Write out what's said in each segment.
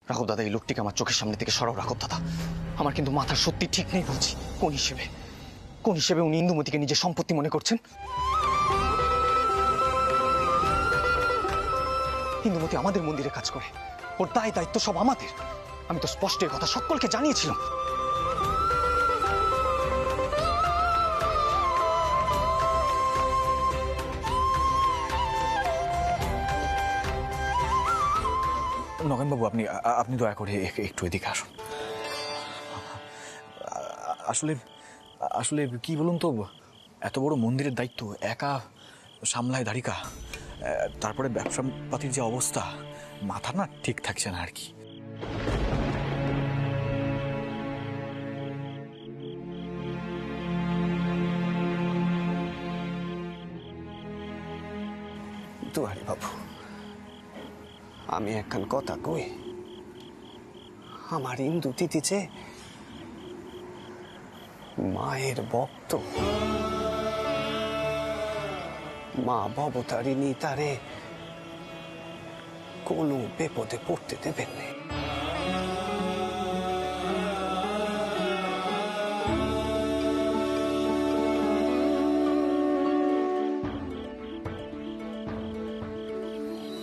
রাঘব দাদা, এই লোকটিকে আমার চোখের সামনে থেকে সরাও রাঘব দাদা। আমার কিন্তু মাথার সত্যি ঠিক নেই বলছি। কোন হিসেবে উনি ইন্দুমতিকে নিজের সম্পত্তি মনে করছেন? ইন্দুমতি আমাদের মন্দিরে কাজ করে, ওর দায় দায়িত্ব সব আমাদের। আমি তো স্পষ্ট এর কথা সকলকে জানিয়েছিলাম। নগেনবাবু, আপনি দয়া করে একটু এদিকে আসুন। আসলে আসলে কি বলুন তো, এত বড় মন্দিরের দায়িত্ব একা সামলায় দ্বারিকা। তারপরে ব্যবসা পাতির যে অবস্থা, মাথা না ঠিক থাকছে না আর কি। দুয়ারি বাবু, আমি একখান কথা কই। আমার ইন্দু দিদি যে মায়ের ভক্ত, মা ভবতারিণী তারে কোনো বিপদে পড়তে দেবেন না।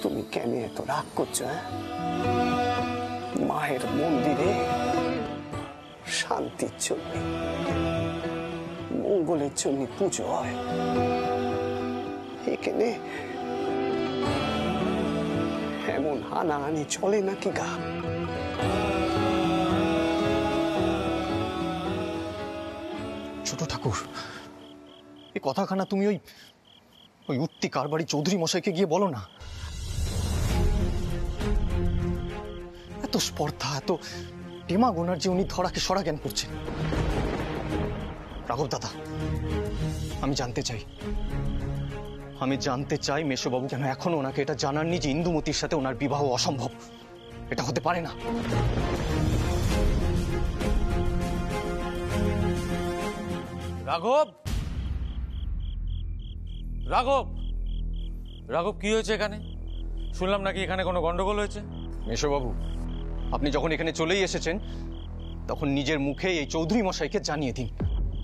তুমি কেন এত রাগ করছো? মায়ের মন্দিরে শান্তির জন্য, মঙ্গলের জন্য পুজো হয়। এখানে এমন হানাহানি চলে নাকি গা? ছোট ঠাকুর, এই কথাখানা তুমি ওই উত্তি কারবারি চৌধুরী মশাইকে গিয়ে বলো না। এত স্পর্ধা, এত টেমা গোনার যে উনি ধরাকে সরা জ্ঞান করছেন। রাঘব দাদা, আমি জানতে চাই মেশোবাবু কেন এখনো ওনাকে এটা জানাননি যে ইন্দুমতির সাথে ওনার বিবাহ অসম্ভব। এটা হতে পারে না। রাঘব, রাঘব, রাঘব, কি হয়েছে এখানে? শুনলাম নাকি এখানে কোনো গন্ডগোল হয়েছে। মেশোবাবু, আপনি যখন এখানে চলেই এসেছেন, তখন নিজের মুখে এই চৌধুরী মশাইকে জানিয়ে দিন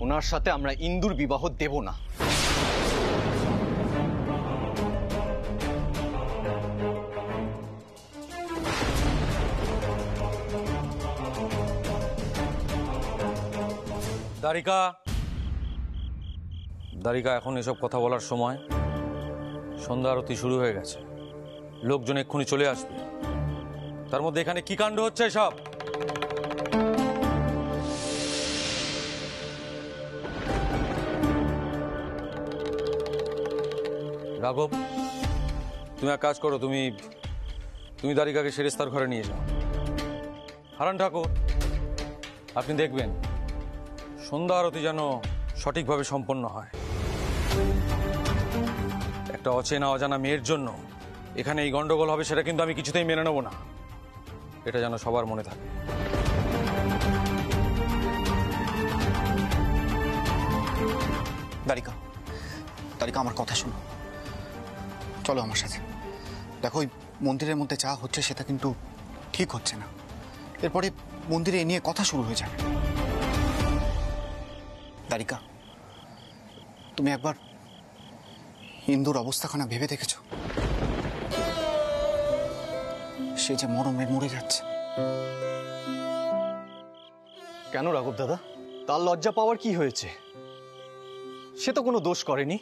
ওনার সাথে আমরা ইন্দুর বিবাহ দেব না। দ্বারিকা, দ্বারিকা, এখন এসব কথা বলার সময়। সন্ধ্যা আরতি শুরু হয়ে গেছে, লোকজন এক্ষুনি চলে আসবে। তার মধ্যে এখানে কি কাণ্ড হচ্ছে সব? রাঘব, তুমি এক কাজ করো, তুমি দ্বারিকাকে সেরেস্তার ঘরে নিয়ে যাও। হারান ঠাকুর, আপনি দেখবেন সন্ধ্যা আরতি যেন সঠিকভাবে সম্পন্ন হয়। একটা অচেনা অজানা মেয়ের জন্য এখানে এই গন্ডগোল হবে, সেটা কিন্তু আমি কিছুতেই মেনে নেব না। এটা যেন সবার মনে থাকে। দ্বারিকা, দ্বারিকা, আমার কথা শোনো, চলো আমার সাথে। দেখো, ওই মন্দিরের মধ্যে যা হচ্ছে সেটা কিন্তু ঠিক হচ্ছে না। এরপরে মন্দিরে এ নিয়ে কথা শুরু হয়ে যাবে। দ্বারিকা, তুমি একবার ইন্দুর অবস্থাখানা ভেবে দেখেছ? সে যে মরমে মরে যাচ্ছে। কেন রাঘব দাদা, তার লজ্জা পাওয়ার কি হয়েছে? সে তো কোনো দোষ করেনি।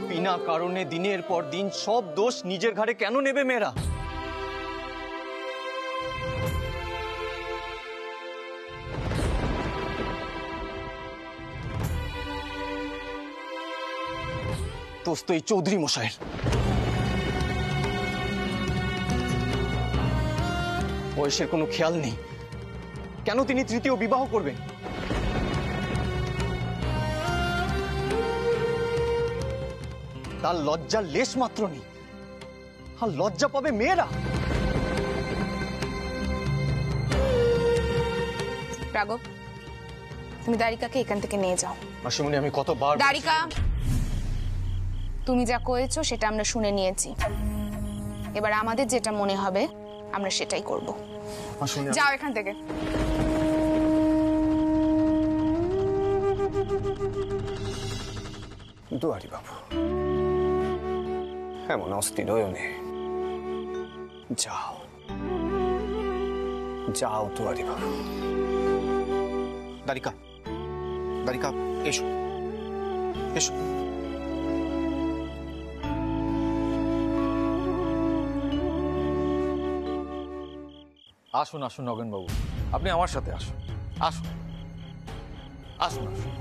বিনা কারণে দিনের পর দিন সব দোষ নিজের ঘাড়ে কেন নেবে মেয়েরা? দোষ তো এই চৌধুরী মশাইয়ের। বয়সের কোনো খেয়াল নেই। কেন তিনি তৃতীয় বিবাহ করবেন? তার লজ্জার লেশ মাত্র নেই, আর লজ্জা পাবে মেয়েরা। রাঘব, তুমি দ্বারিকাকে এখান থেকে নিয়ে যাও। মাসিমণি, আমি কতবার দ্বারিকা, তুমি যা করেছো সেটা আমরা শুনে নিয়েছি, এবার আমাদের যেটা মনে হবে আমরা সেটাই করব। যাও এখান থেকে। দুয়ারি বাবু, এমন অস্থির হয়েও নে। যাও যাও দুয়ারি বাবু। দ্বারিকা, দ্বারিকা, এসো এসো। আসুন আসুন নগেনবাবু, আপনি আমার সাথে আসুন, আসুন আসুন আসুন।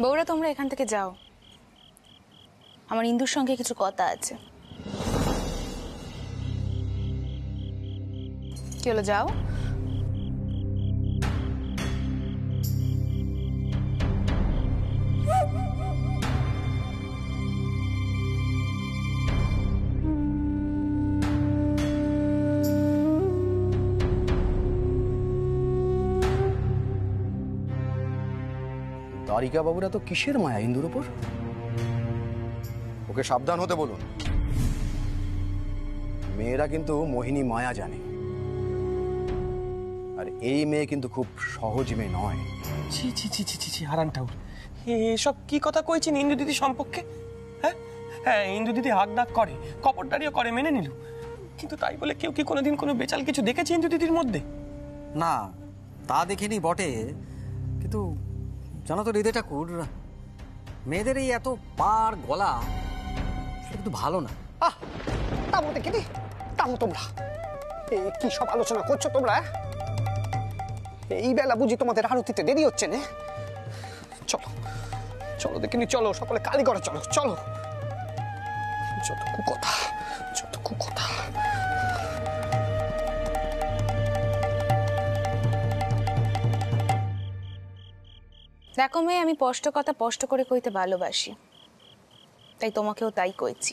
বউরা তোমরা এখান থেকে যাও, আমার ইন্দুর সঙ্গে কিছু কথা আছে। কি হলো, যাও। দ্বারিকা বাবুরা তো কিসের মায়া ইন্দুর উপর? ওকে সাবধান হতে বলুন। মেয়েরা কিন্তু মোহিনী মায়া জানে, আর এই মেয়ে কিন্তু খুব সহজ মেয়ে নয়। ছি ছি ছি ছি ছি ছি হারান ঠাকুর, এসব কি কথা কইছেন ইন্দু দিদি সম্পর্কে? হ্যাঁ হ্যাঁ, ইন্দু দিদি হাক ডাক করে, কপটদারিও করে, মেনে নিল, কিন্তু তাই বলে কেউ কি কোনোদিন কোনো বেচাল কিছু দেখেছে ইন্দু দিদির মধ্যে? না, তা দেখিনি বটে, কিন্তু জানো তো হৃদয় ঠাকুর, মেয়েদের এই এত পার গলা সেটা কিন্তু ভালো না। তাও দেখি নি, তাও তোমরা কি সব আলোচনা করছো তোমরা? এই বেলা বুঝি তোমাদের আরতিতে দেরি হচ্ছে না? চলো চলো দেখিনি, চলো সকলে কালীঘরে চলো, চলো। যত কুকথা, যত কুকথা। দেখো মেয়ে, আমি স্পষ্ট কথা স্পষ্ট করে কইতে ভালোবাসি, তাই তোমাকেও তাই কইছি।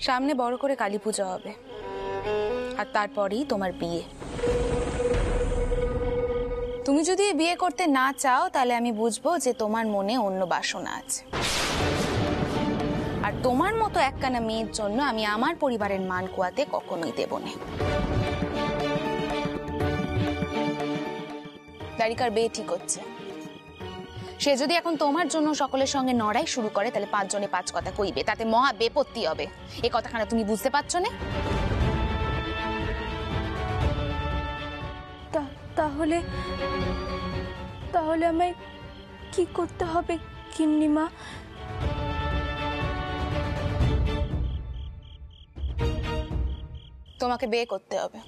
সামনে বড় করে কালী পূজা হবে, আর তারপরেই তোমার বিয়ে। তুমি যদি বিয়ে করতে না চাও তাহলে আমি বুঝবো যে তোমার মনে অন্য বাসনা আছে, আর তোমার মতো একখানা মেয়ের জন্য আমি আমার পরিবারের মান কুয়াতে কখনোই দেব না। দ্বারিকার বিয়ে ঠিক হচ্ছে, সে যদি এখন তোমার জন্য সকলের সঙ্গে লড়াই শুরু করে তাহলে 5 জনে 5 কথা কইবে, তাতে মহা বেপত্তি হবে। এই কথাখানা তুমি বুঝতে পারছো না? তাহলে তাহলে আমায় কি করতে হবে গিন্নিমা? তোমাকে বিয়ে করতে হবে,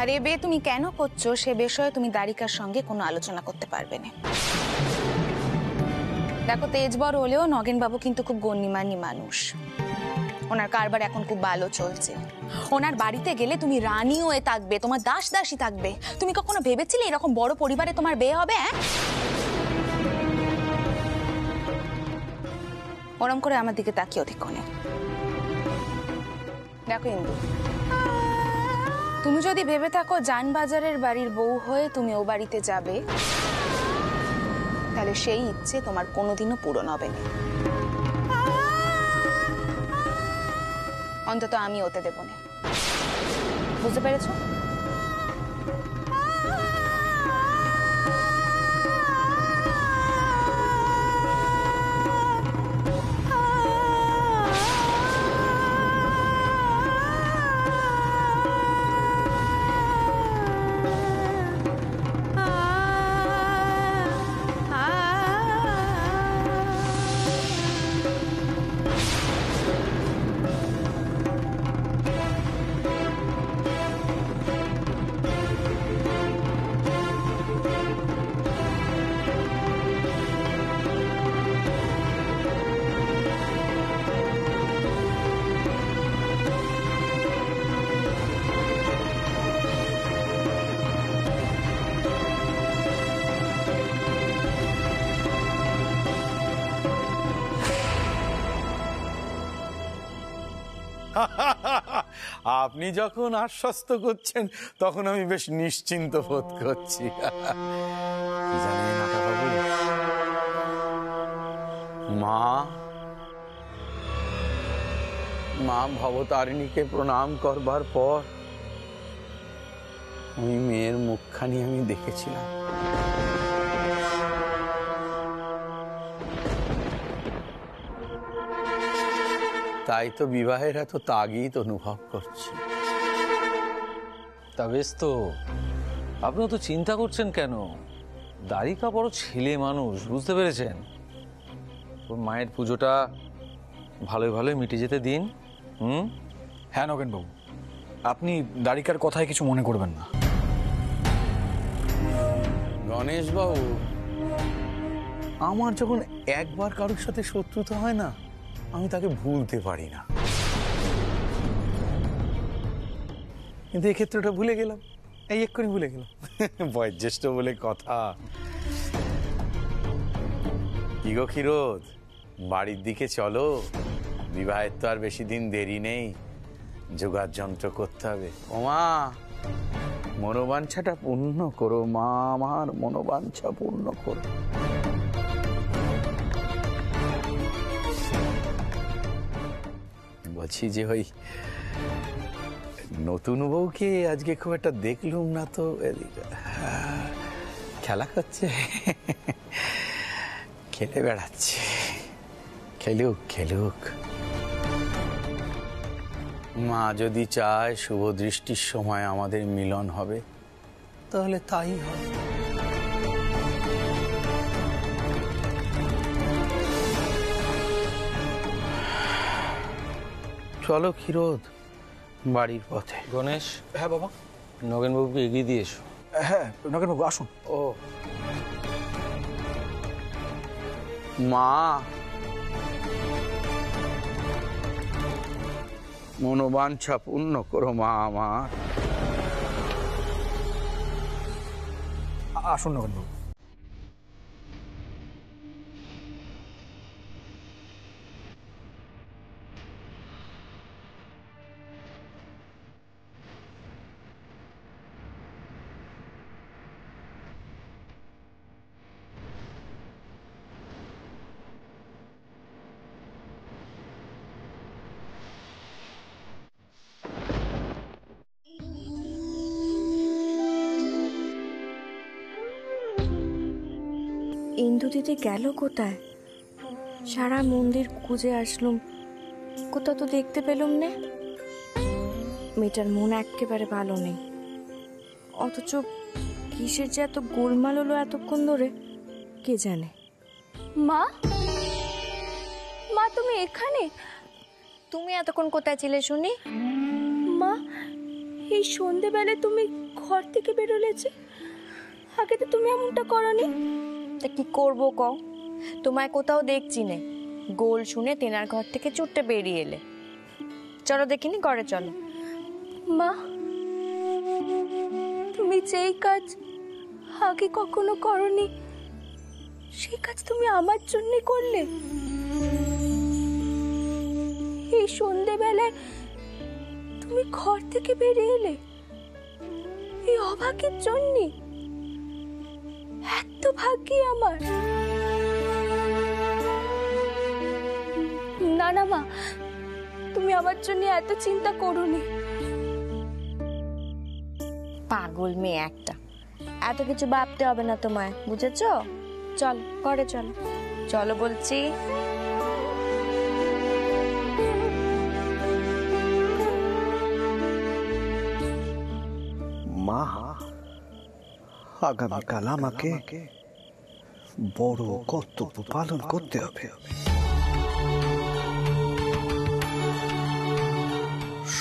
আর এ বিয়ে তুমি কেন করছো সে বিষয়ে তুমি দ্বারিকার সঙ্গে কোনো আলোচনা করতে পারবে না। দেখো, তেজবর হলেও নগেনবাবু কিন্তু খুব গণ্যমান্য মানুষ, ওনার কারবার এখন খুব ভালো চলছে। ওনার বাড়িতে গেলে তুমি রানী হয়ে থাকবে, তোমার দাস দাসী থাকবে। তুমি কখনো ভেবেছিলে এরকম বড় পরিবারে তোমার বিয়ে হবে? হ্যাঁ, ওরম করে আমার দিকে তাকিয়ে অধিকক্ষণে দেখো ইন্দু, তুমি যদি ভেবে থাকো জানবাজারের বাড়ির বউ হয়ে তুমি ও বাড়িতে যাবে, তাহলে সেই ইচ্ছে তোমার কোনোদিনও পূরণ হবে না। অন্তত আমি ওতে দেব না, বুঝতে পেরেছো? আপনি যখন আশ্বস্ত করছেন তখন আমি বেশ নিশ্চিন্ত বোধ করছি। কি জানেন বাবু, মা মা ভবতারিণীকে প্রণাম করবার পর ওই মেয়ের মুখখানি আমি দেখেছিলাম। তাই তো বিবাহের এত তাগিদ অনুভব করছি। তা বেশ তো, আপনিও তো চিন্তা করছেন কেন? দ্বারিকা বড় ছেলে মানুষ, বুঝতে পেরেছেন? ওর মায়ের পুজোটা ভালোই ভালোই মিটে যেতে দিন। হ্যাঁ নগেনবাবু, আপনি দ্বারিকার কথায় কিছু মনে করবেন না। গণেশ বাবু, আমার যখন একবার কারোর সাথে শত্রুতা হয় না, আমি তাকে ভুলতে পারি না। কিন্তু এক্ষেত্রে ওটা ভুলে গেলাম, এই এক্ষুনি ভুলে গেলাম। বয়োজ্যেষ্ঠ বলে কথা। কি গো ক্ষীরোদ, বাড়ির দিকে চলো, বিবাহের তো আর বেশি দিন দেরি নেই, যোগাড় যন্ত্র করতে হবে। ওমা, মনোবাঞ্ছাটা পূর্ণ করো মা, আমার মনোবাঞ্ছা পূর্ণ করো। বলছি যে ওই নতুন বউকে আজকে খুব একটা দেখলুম না তো, খেলা করছে, খেলে বেড়াচ্ছে। খেলুক খেলুক, মা যদি চায় শুভ দৃষ্টির সময় আমাদের মিলন হবে, তাহলে তাই হবে। চলো ক্ষীরোদ, বাড়ির পথে। গণেশ, হ্যাঁ বাবা। নগেনবাবুকে এগিয়ে দিয়ে এসো। হ্যাঁ নগেনবাবু আসুন। ও মা, মনোবাঞ্ছা পূর্ণ করো মা আমার। আসুন নগেনবাবু। ইন্দু দিদি গেল কোথায়? সারা মন্দির খুঁজে আসলুম, কোথাও তো দেখতে পেলুম না। মেয়েটার মন একেবারে ভালো নেই, অথচ কিসের যে এত গোলমাল হলো এতক্ষণ ধরে কে জানে। মা, মা তুমি এখানে? তুমি এতক্ষণ কোথায় ছিলে শুনি? মা, এই সন্ধেবেলায় তুমি ঘর থেকে বেরোলে যে, আগে তো তুমি এমনটা করনি। তা কি করবো কও, তোমায় কোথাও দেখছি নে, গোল শুনে তেনার ঘর থেকে ছুটতে বেরিয়ে এলে। চলো দেখিনি, ঘরে চলো। মা, তুমি যেই কাজ আগে কখনো করনি, সেই কাজ তুমি আমার জন্য করলে। এই সন্ধেবেলায় তুমি ঘর থেকে বেরিয়ে এলে এই অভাগের জন্য। এত ভাগ্যি আমার। না না মা, তুমি আমার জন্য এত চিন্তা করোনি। পাগল মেয়ে একটা, এত কিছু ভাবতে হবে না তোমায়, বুঝেছো? চল ঘরে চলো, চলো বলছি। মা, আগামীকাল আমাকে বড় কর্তব্য পালন করতে হবে।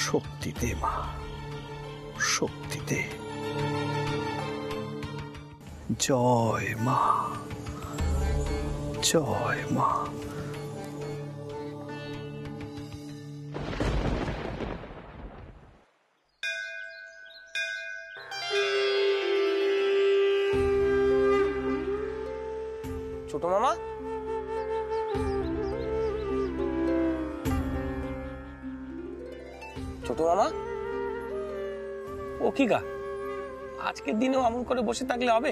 শক্তি দে মা, শক্তি দে। জয় মা, জয় মা। ছোট মামা, ছোট মামা, ও কি গা, আজকের দিনেও এমন করে বসে থাকলে হবে?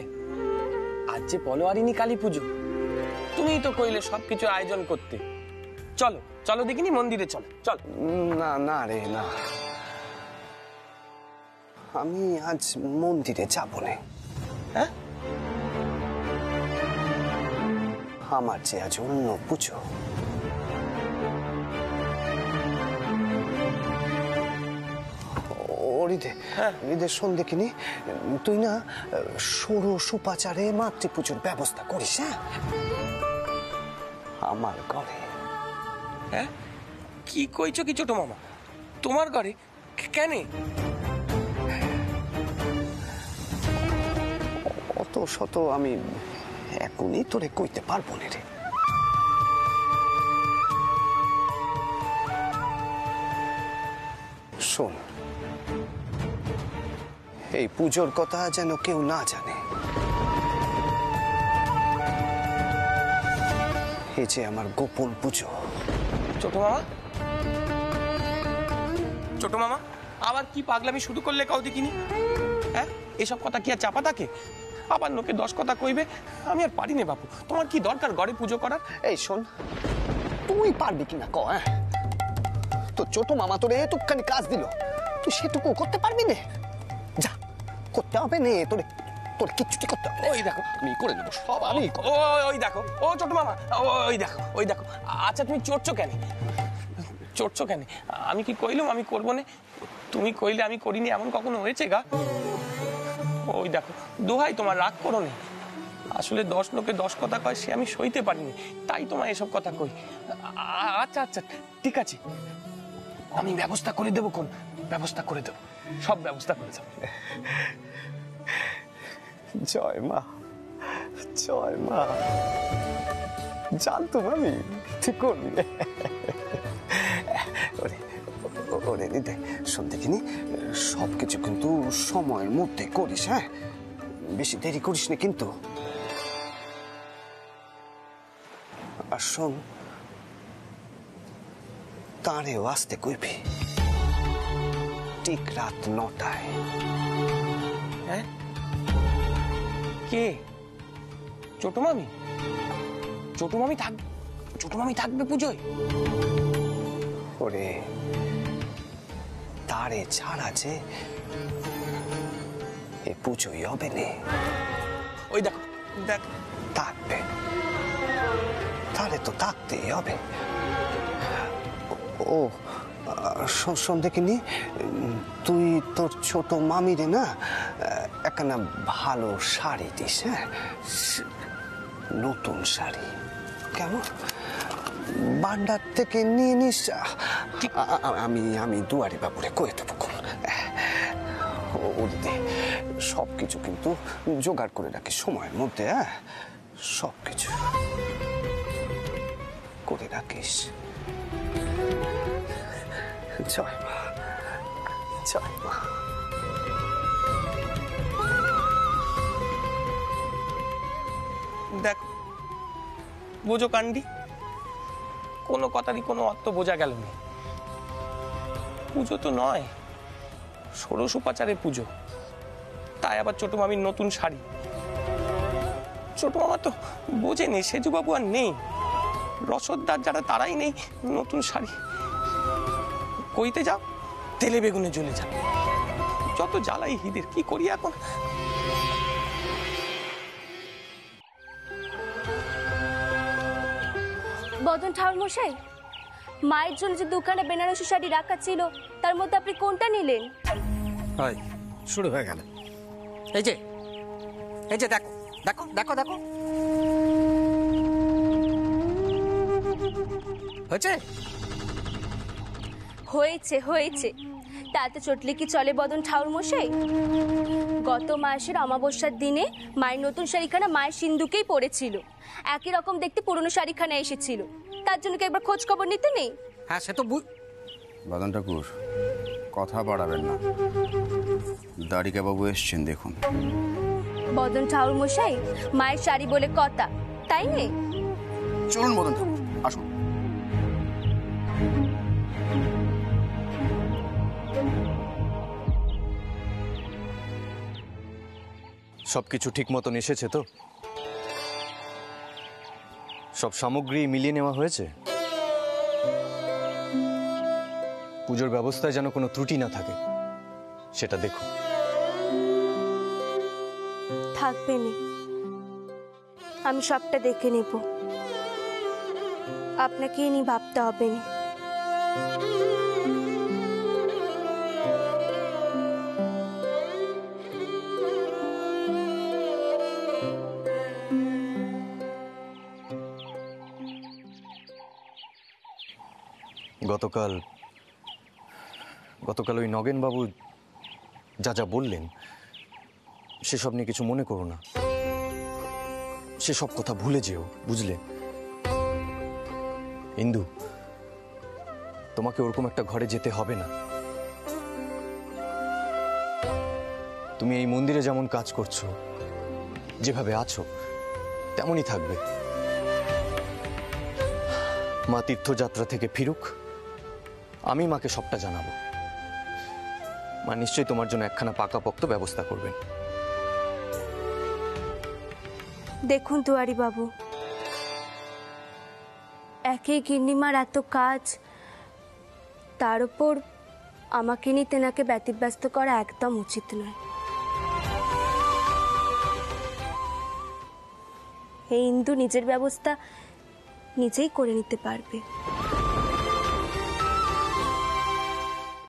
আজ যে পলোয়ারিনী কালী পুজো, তুমিই তো কইলে সবকিছু আয়োজন করতে। চলো চলো দেখিনি, মন্দিরে চলো। চল। না না রে না, আমি আজ মন্দিরে যাব না। হ্যাঁ, আমার যে আজ অন্য পুজো। হৃদে হৃদে শোন দেখিনি, তুই না ষোড়শ উপাচারে মাতৃপুজোর ব্যবস্থা করিস। হ্যাঁ, আমার ঘরে। হ্যাঁ, কি কইছো কি ছোট মামা? তোমার ঘরে? কেন? অত শত আমি এখনই তোরে কইতে পারবো না রে। শোন, এই পুজোর কথা যেন কেউ না জানে। এই যে আমার গোপন পুজো। ছোট মামা, ছোট মামা, আবার কি পাগলামি শুরু করলে কাউ দেখিনি? হ্যাঁ, এসব কথা কি আর চাপা থাকে? আবার লোকে 10 কথা কইবে, আমি আর পারি না বাপু। তোমার কি দরকার ঘরে পুজো করার? এই শোন, তুই পারবি কিনা ক? হ্যাঁ, তো ছোট মামা তোরে এতখানি কাজ দিল, তুই সেটুকু করতে পারবি না? যা, করতে হবে না তোরে, তোর কিচ্ছুটি করতে হবে। ওই দেখো, আমি করে নেবো সব, আমি ওই দেখো, ও ছোট মামা, ওই দেখো, ওই দেখো। আচ্ছা, তুমি চড়ছো কেন? চড়ছো কেন? আমি কি কইলাম আমি করবো না? তুমি কইলে আমি করিনি, এমন কখনো হয়েছে গা? ওই দেখো, দোহাই তোমার, রাগ করো না। আসলে 10 লোকে 10 কথা কয়, সে আমি সইতে পারিনি, তাই তোমায় এসব কথা কই। আচ্ছা আচ্ছা, ঠিক আছে, আমি ব্যবস্থা করে দেবো। কোন ব্যবস্থা করে দেবো? সব ব্যবস্থা করে দেবো। জয় মা, জয় মা। জানতো আমি ঠিক করবি। ওরে দিদে শোন দেখিনি, সবকিছু কিন্তু সময়ের মধ্যে করিস। হ্যাঁ, বেশি দেরি করিস না কিন্তু। আর শোন, তারেও আসতে কইবি ঠিক রাত 9টায়। হ্যাঁ, কে? ছোট মামি? ছোট মামি থাকবে? ছোট মামি থাকবে পুজোয়? ওরে, তারে ছাড়া যে এ পুজোই হবে না। ওই দেখো, দেখ, থাকবে, তাহলে তো থাকতেই হবে। ও শোন দেখিনি, তুই তোর ছোট মামিরে না একখানা ভালো শাড়ি দিস। হ্যাঁ, নতুন শাড়ি, কেমন? ভান্ডার থেকে নিয়ে নিস। আমি দুয়ারি বাবুরে কয়ে দেবো। ওদিকে সবকিছু কিন্তু জোগাড় করে রাখিস সময়ের মধ্যে। হ্যাঁ, সবকিছু করে রাখিস। জয় মা, জয় মা। দেখ, বোঝো কান্ডি, কোনো কথারই কোনো অর্থ বোঝা গেল না। পুজো তো নয়, ষোড়শ উপাচারের পুজো, তাই আবার ছোট মামির নতুন শাড়ি। ছোট মামা তো বোঝেনি, সেজুবাবু আর নেই, রসদদার যারা তারাই নেই, নতুন শাড়ি কইতে যাও তেলে বেগুনে জ্বলে যাও। যত জ্বালাই হিদের, কি করি এখন? বদন ঠাকুর মশাই, মায়ের জন্য যে দোকানে বেনারসি শাড়ি রাখা ছিল, তার মধ্যে আপনি কোনটা নিলেন? হয়, শুরু হয়ে গেল। এই যে, এই যে দেখো দেখো দেখো দেখো, হয়েছে হয়েছে হয়েছে, তাতে চটলে কি চলে বদন ঠাকুর মশাই? গত মাসের অমাবস্যার দিনে মায়ের নতুন শাড়িখানা মায়ের সিন্ধুকেই পড়েছিল, একই রকম দেখতে পুরনো শাড়িখানা এসেছিল, তার জন্য কি একবার খোঁজ খবর নিতে নেই? হ্যাঁ, সে তো বাদন ঠাকুর, কথা বাড়াবেন না। দাড়িকা বাবু এসছেন, দেখুন। বদন ঠাকুর মশাই, মায়ের শাড়ি বলে কথা, তাই নেই? চলুন বদন ঠাকুর, আসুন। সবকিছু ঠিক মতন এসেছে তো? সব সামগ্রী মিলিয়ে নেওয়া হয়েছে? পুজোর ব্যবস্থায় যেন কোনো ত্রুটি না থাকে সেটা দেখো। থাকবে না, আমি সবটা দেখে নেব, আপনাকে নিয়ে ভাবতে হবে না। গতকাল ওই নগেনবাবু যা যা বললেন সেসব নিয়ে কিছু মনে করো না, সেসব কথা ভুলে যেও, বুঝলে? ইন্দু, তোমাকে ওরকম একটা ঘরে যেতে হবে না। তুমি এই মন্দিরে যেমন কাজ করছো, যেভাবে আছো তেমনই থাকবে। মা তীর্থযাত্রা থেকে ফিরুক, আমি মাকে সবটা জানাবো। মা নিশ্চয়ই তোমার জন্য একখানা পাকাপোক্ত ব্যবস্থা করবেন। দেখুন দুয়ারি বাবু, একই গিন্নিমার এত কাজ, তার উপর আমাকে নিয়ে তেনাকে ব্যতিব্যস্ত করা একদম উচিত নয়। এই ইন্দু নিজের ব্যবস্থা নিজেই করে নিতে পারবে।